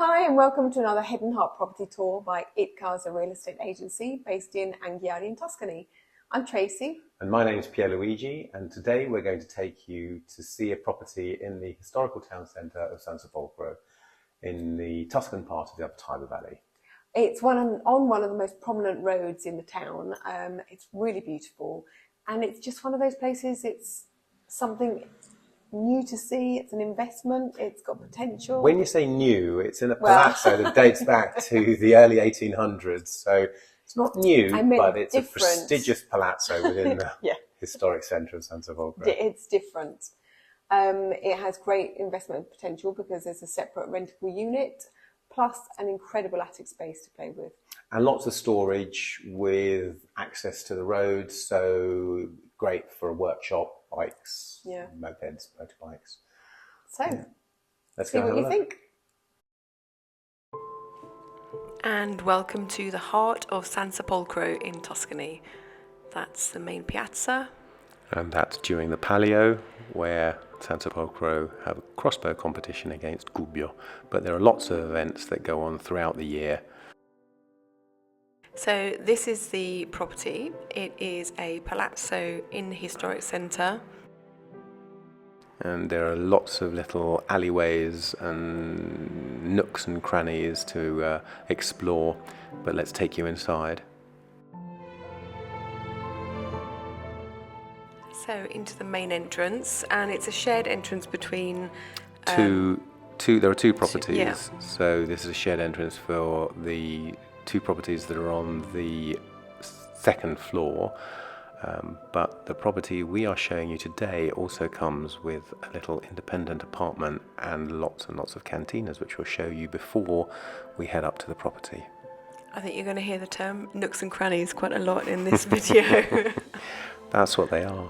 Hi and welcome to another Head and Heart property tour by It Cars, a real estate agency based in Anghiari in Tuscany. I'm Tracy. And my name is Pierluigi, and today we're going to take you to see a property in the historical town centre of Sansepolcro in the Tuscan part of the Upper Tiber Valley. It's on one of the most prominent roads in the town. It's really beautiful, and it's just one of those places, it's something new to see, it's an investment, it's got potential. When you say new, it's in a palazzo that dates back to the early 1800s, so it's not new, but it's a prestigious palazzo within the historic centre of Sansepolcro. It's different. It has great investment potential because there's a separate rentable unit, plus an incredible attic space to play with. And lots of storage with access to the road, so great for a workshop, bikes, mopeds, motorbikes. So, let's see go what you think. And welcome to the heart of Sansepolcro in Tuscany. That's the main piazza. And that's during the Palio, where Sansepolcro have a crossbow competition against Gubbio. But there are lots of events that go on throughout the year. So this is the property. It is a palazzo in the historic centre. And there are lots of little alleyways and nooks and crannies to explore. But let's take you inside. So into the main entrance, and it's a shared entrance between there are two properties. So this is a shared entrance for the two properties that are on the second floor. But the property we are showing you today also comes with a little independent apartment and lots of cantinas, which we'll show you before we head up to the property. I think you're going to hear the term nooks and crannies quite a lot in this video. That's what they are.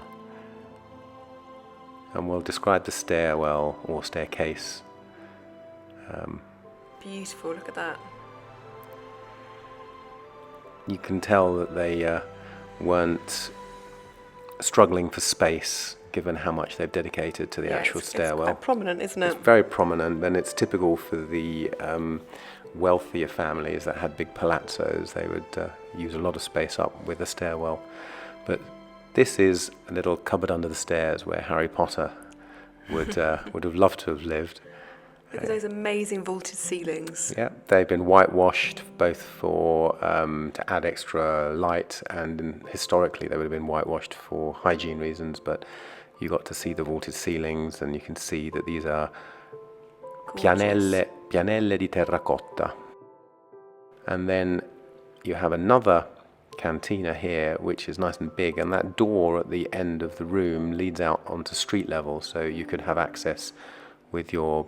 And we'll describe the stairwell or staircase. Beautiful, look at that. You can tell that they weren't struggling for space, given how much they've dedicated to the actual stairwell. It's quite prominent, isn't it? It's very prominent, and it's typical for the wealthier families that had big palazzos. They would use a lot of space up with a stairwell. But this is a little cupboard under the stairs where Harry Potter would have loved to have lived. Look at those amazing vaulted ceilings. Yeah, they've been whitewashed both for to add extra light, and historically they would have been whitewashed for hygiene reasons. But you got to see the vaulted ceilings, and you can see that these are pianelle di terracotta. And then you have another cantina here, which is nice and big, and that door at the end of the room leads out onto street level, so you could have access with your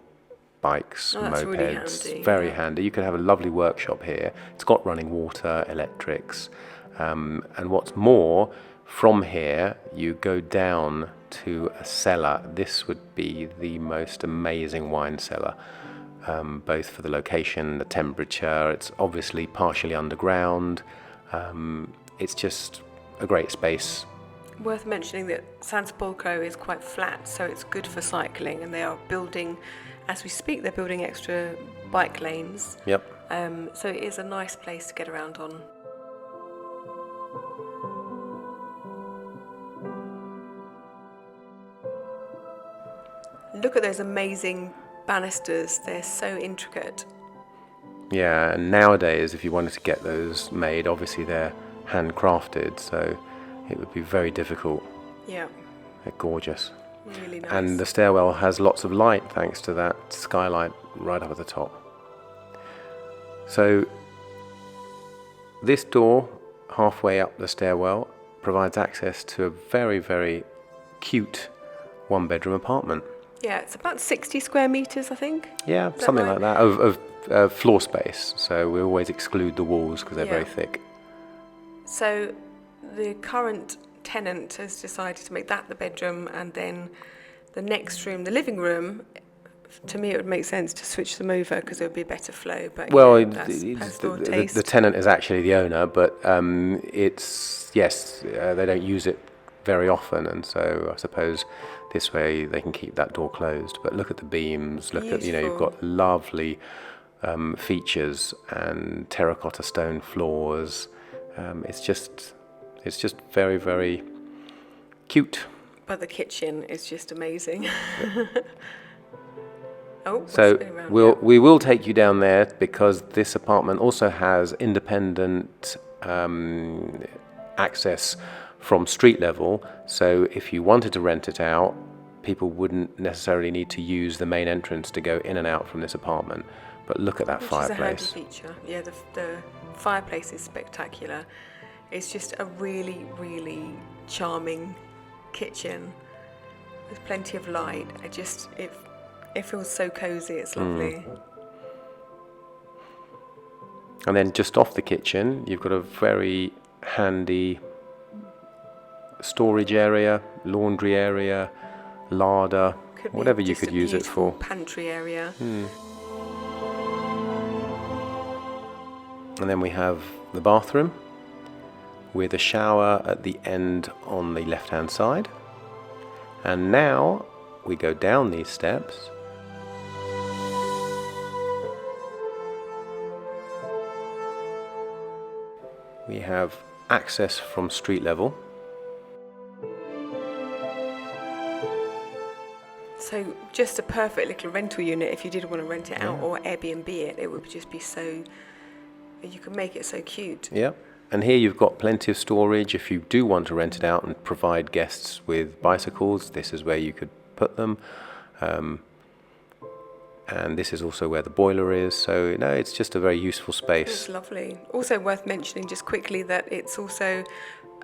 bikes, mopeds. Really handy, very handy. You could have a lovely workshop here. It's got running water, electrics, and what's more, from here you go down to a cellar. This would be the most amazing wine cellar, both for the location, the temperature. It's obviously partially underground. It's just a great space. Worth mentioning that Sansepolcro is quite flat, so it's good for cycling, and they are building, as we speak, they're building extra bike lanes. Yep. So it is a nice place to get around on. Look at those amazing banisters, they're so intricate. Yeah, and nowadays if you wanted to get those made, obviously they're handcrafted, so it would be very difficult. Yeah. They're gorgeous. Really nice. And the stairwell has lots of light thanks to that skylight right up at the top. So this door halfway up the stairwell provides access to a very, very cute one-bedroom apartment. Yeah, it's about 60 square metres, I think. Yeah, something like that, of floor space. So we always exclude the walls because they're very thick. So the current tenant has decided to make that the bedroom, and then the next room, the living room, to me it would make sense to switch them over because it would be better flow. But well, that's personal taste. The tenant is actually the owner, but they don't use it very often, and so I suppose this way they can keep that door closed. But look at the beams. Look at, you've got lovely features and terracotta stone floors. It's just very, very cute. But the kitchen is just amazing. Oh, So spinning round, we will take you down there because this apartment also has independent access from street level. So if you wanted to rent it out, people wouldn't necessarily need to use the main entrance to go in and out from this apartment. But look at that Which fireplace. is a handy feature. Yeah, the fireplace is spectacular. It's just a really, really charming kitchen with plenty of light. It feels so cozy. It's lovely. And then just off the kitchen, you've got a very handy storage area, laundry area, larder, Could be whatever you just could a use it beautiful for. pantry area. And then we have the bathroom with a shower at the end on the left-hand side. And now we go down these steps. We have access from street level. So just a perfect little rental unit if you did want to rent it out or Airbnb it. It would just be so, you can make it so cute. Yeah. And here you've got plenty of storage. If you do want to rent it out and provide guests with bicycles, this is where you could put them. And this is also where the boiler is. So, no, it's just a very useful space. It's lovely. Also worth mentioning just quickly that it's also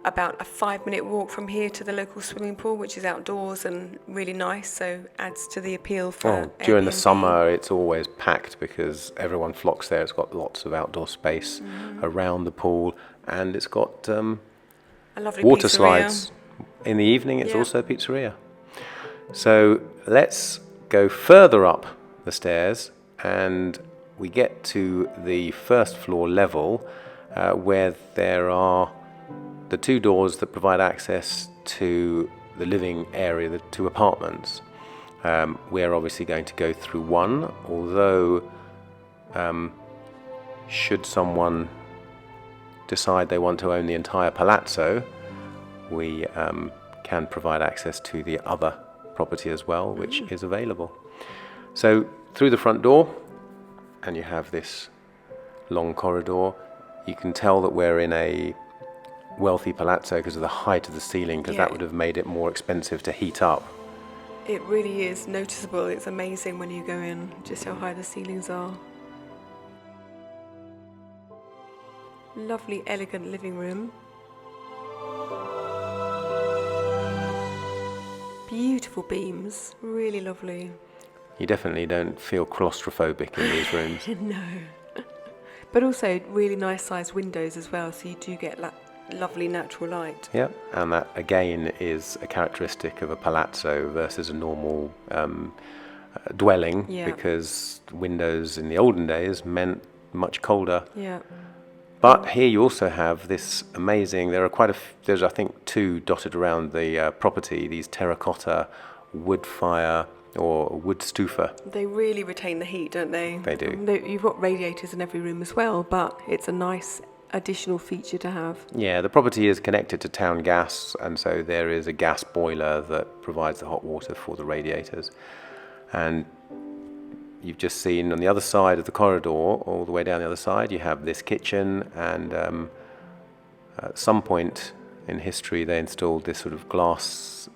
about a 5-minute walk from here to the local swimming pool, which is outdoors and really nice, so adds to the appeal for During the Airbnb. summer, it's always packed because everyone flocks there. It's got lots of outdoor space around the pool, and it's got A lovely water pizzeria. slides. In the evening, it's Yeah. also a pizzeria. So let's go further up the stairs, and we get to the first floor level where there are the two doors that provide access to the living area, the two apartments. We're obviously going to go through one, although should someone decide they want to own the entire palazzo, we can provide access to the other property as well, which is available. So through the front door, and you have this long corridor. You can tell that we're in a wealthy palazzo because of the height of the ceiling, because that would have made it more expensive to heat up. It really is noticeable. It's amazing when you go in, just how high the ceilings are. Lovely, elegant living room. Beautiful beams, really lovely. You definitely don't feel claustrophobic in these rooms. No. But also really nice sized windows as well, so you do get lovely natural light. Yeah, and that again is a characteristic of a palazzo versus a normal dwelling, because windows in the olden days meant much colder. Yeah. But here you also have this amazing, there are there's I think 2 dotted around the property, these terracotta wood fire or wood stufa. They really retain the heat, don't they? They do. You've got radiators in every room as well, but it's a nice additional feature to have. Yeah, the property is connected to town gas, and so there is a gas boiler that provides the hot water for the radiators. And you've just seen on the other side of the corridor, all the way down the other side, you have this kitchen, and at some point in history they installed this sort of glass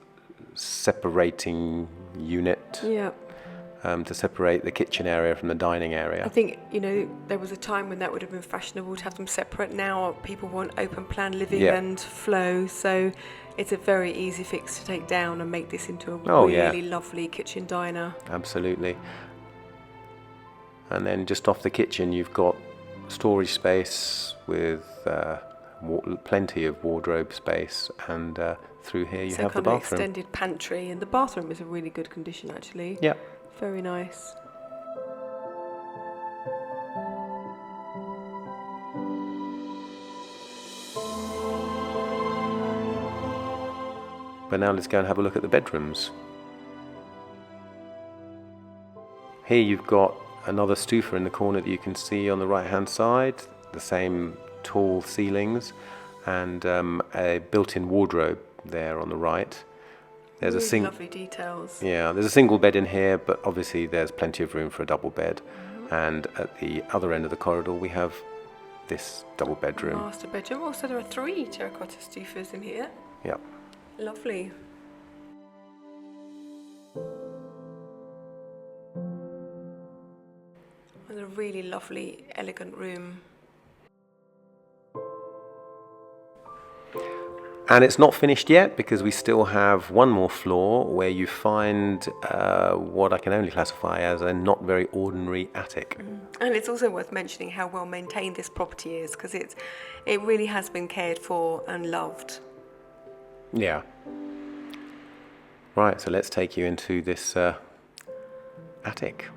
separating unit to separate the kitchen area from the dining area. I think, there was a time when that would have been fashionable to have them separate. Now people want open plan living and flow, so it's a very easy fix to take down and make this into a really lovely kitchen diner. Absolutely. And then just off the kitchen you've got storage space with plenty of wardrobe space, and through here you have the bathroom. Extended pantry, and the bathroom is in really good condition actually. Yeah. Very nice. But now let's go and have a look at the bedrooms. Here you've got another stufa in the corner that you can see on the right hand side, the same tall ceilings, and a built-in wardrobe there on the right. There's really a lovely details. Yeah, there's a single bed in here, but obviously there's plenty of room for a double bed. And at the other end of the corridor we have this double bedroom. Master bedroom. Also, there are 3 terracotta stufas in here. Yep. Lovely. And a really lovely, elegant room. And it's not finished yet because we still have one more floor where you find what I can only classify as a not very ordinary attic. And it's also worth mentioning how well maintained this property is, because it really has been cared for and loved. Yeah. Right, so let's take you into this attic.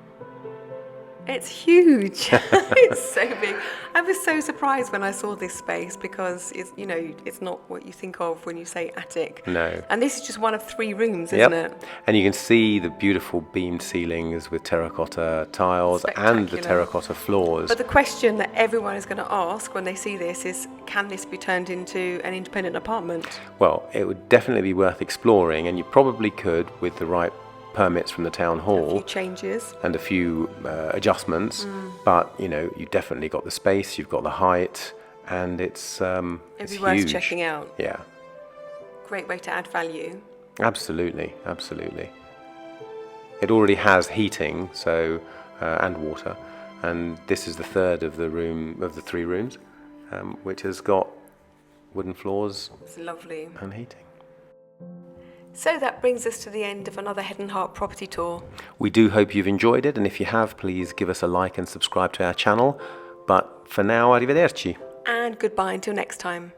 It's huge. It's so big. I was so surprised when I saw this space, because it's not what you think of when you say attic. No. And this is just one of 3 rooms, isn't it? And you can see the beautiful beamed ceilings with terracotta tiles and the terracotta floors. But the question that everyone is going to ask when they see this is, can this be turned into an independent apartment? Well, it would definitely be worth exploring, and you probably could with the right permits from the town hall, A few changes and a few adjustments, but you definitely got the space, you've got the height, and it's It'd be huge. worth checking out. Yeah, Great way to add value. absolutely. It already has heating, so and water, and this is the third of the 3 rooms, which has got wooden floors It's lovely. and heating. So that brings us to the end of another Head and Heart property tour. We do hope you've enjoyed it, and if you have, please give us a like and subscribe to our channel. But for now, arrivederci. And goodbye until next time.